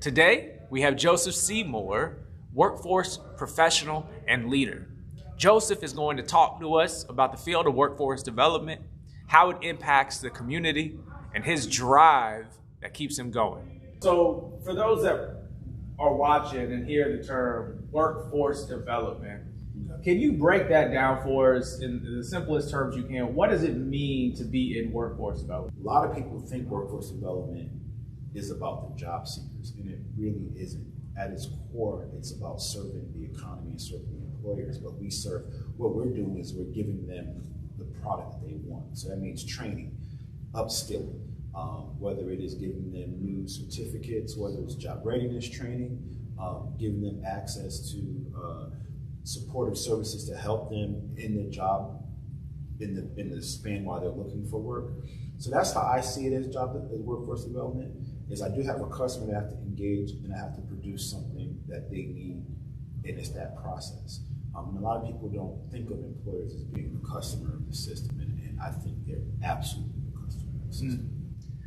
Today, we have Joseph Seymour, workforce professional and leader. Joseph is going to talk to us about the field of workforce development, how it impacts the community, and his drive that keeps him going. So for those that are watching and hear the term workforce development, can you break that down for us in the simplest terms you can? What does it mean to be in workforce development? A lot of people think workforce development is about the job seekers, and it really isn't. At its core, it's about serving the economy and serving the employers. But what we're doing is we're giving them the product that they want. So that means training, upskilling, whether it is giving them new certificates, whether it's job readiness training, giving them access to supportive services to help them in their job in the span while they're looking for work. So that's how I see it as workforce development. Is I do have a customer that I have to engage and I have to produce something that they need, and it's that process. And a lot of people don't think of employers as being a customer of the system, and I think they're absolutely a customer of the system.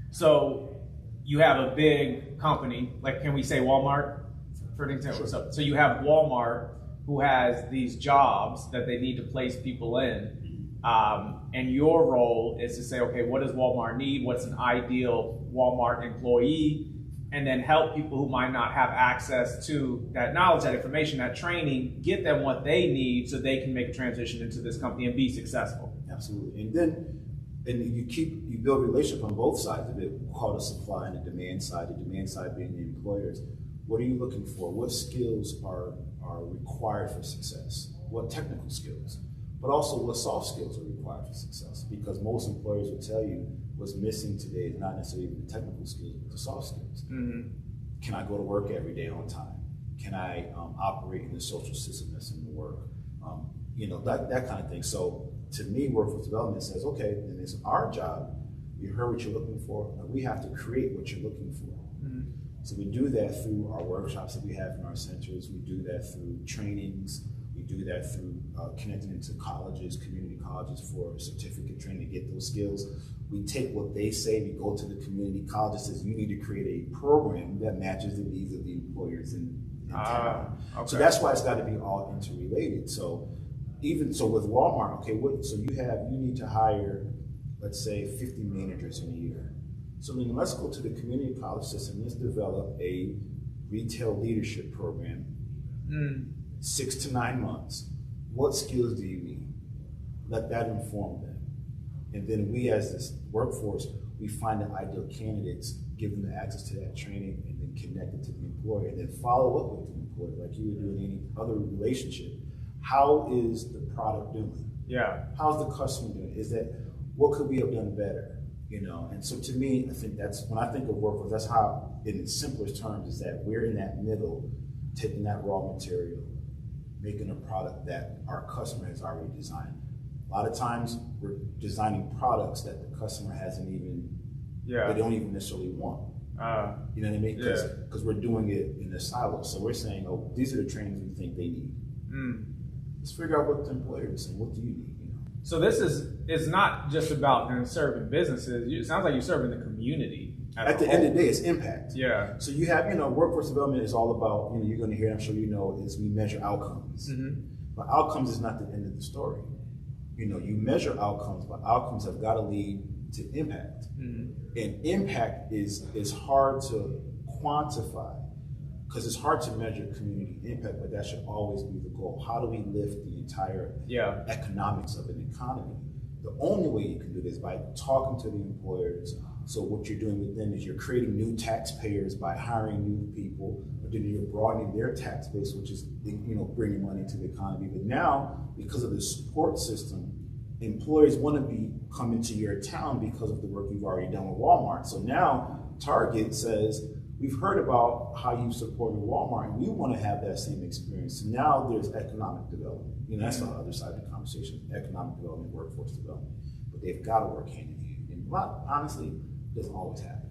So you have a big company, like can we say Walmart, for example? Sure. So you have Walmart who has these jobs that they need to place people in. And your role is to say, okay, what does Walmart need? What's an ideal Walmart employee? And then help people who might not have access to that knowledge, that information, that training, get them what they need so they can make a transition into this company and be successful. Absolutely. And you build a relationship on both sides of it, called the supply and the demand side being the employers. What are you looking for? What skills are required for success? What technical skills? But also what soft skills are required for success, because most employers will tell you what's missing today is not necessarily the technical skills, but the soft skills. Mm-hmm. Can I go to work every day on time? Can I operate in the social system that's in the work? That kind of thing. So to me, workforce development says, okay, then it's our job. You heard what you're looking for, and we have to create what you're looking for. Mm-hmm. So we do that through our workshops that we have in our centers. We do that through trainings. We do that through connecting into colleges, community colleges for certificate training to get those skills. We take what they say, we go to the community college that says you need to create a program that matches the needs of the employers in town. Okay. So that's why it's got to be all interrelated. So with Walmart, okay, you need to hire, let's say, 50 managers in a year. So then let's go to the community college system, let's develop a retail leadership program. 6 to 9 months. What skills do you need? Let that inform them. And then we as this workforce, we find the ideal candidates, give them the access to that training, and then connect it to the employer, and then follow up with the employer like you would do in any other relationship. How is the product doing? Yeah. How's the customer doing? What could we have done better? And so to me, I think that's, when I think of workforce, that's how, in the simplest terms, is that we're in that middle, taking that raw material, making a product that our customer has already designed. A lot of times we're designing products that the customer hasn't even, they don't even necessarily want. You know what I mean? Because we're doing it in a silo. So we're saying, oh, these are the trainings we think they need. Let's figure out what the employer is saying. What do you need? So this is not just about serving businesses. It sounds like you're serving the community. At the end of the day, it's impact. Yeah. So you have, workforce development is all about, you're going to hear, I'm sure is we measure outcomes. Mm-hmm. But outcomes is not the end of the story. You measure outcomes, but outcomes have got to lead to impact. Mm-hmm. And impact is hard to quantify because it's hard to measure community impact, but that should always be the goal. How do we lift the entire economics of an economy? The only way you can do this is by talking to the employers. So what you're doing with them is you're creating new taxpayers by hiring new people, but then you're broadening their tax base, which is bringing money to the economy. But now, because of the support system, employers want to come into your town because of the work you've already done with Walmart. So now Target says, we've heard about how you supported Walmart, and we want to have that same experience. So now there's economic development. That's the other side of the conversation: economic development, workforce development. But they've got to work hand in hand. And honestly, it doesn't always happen.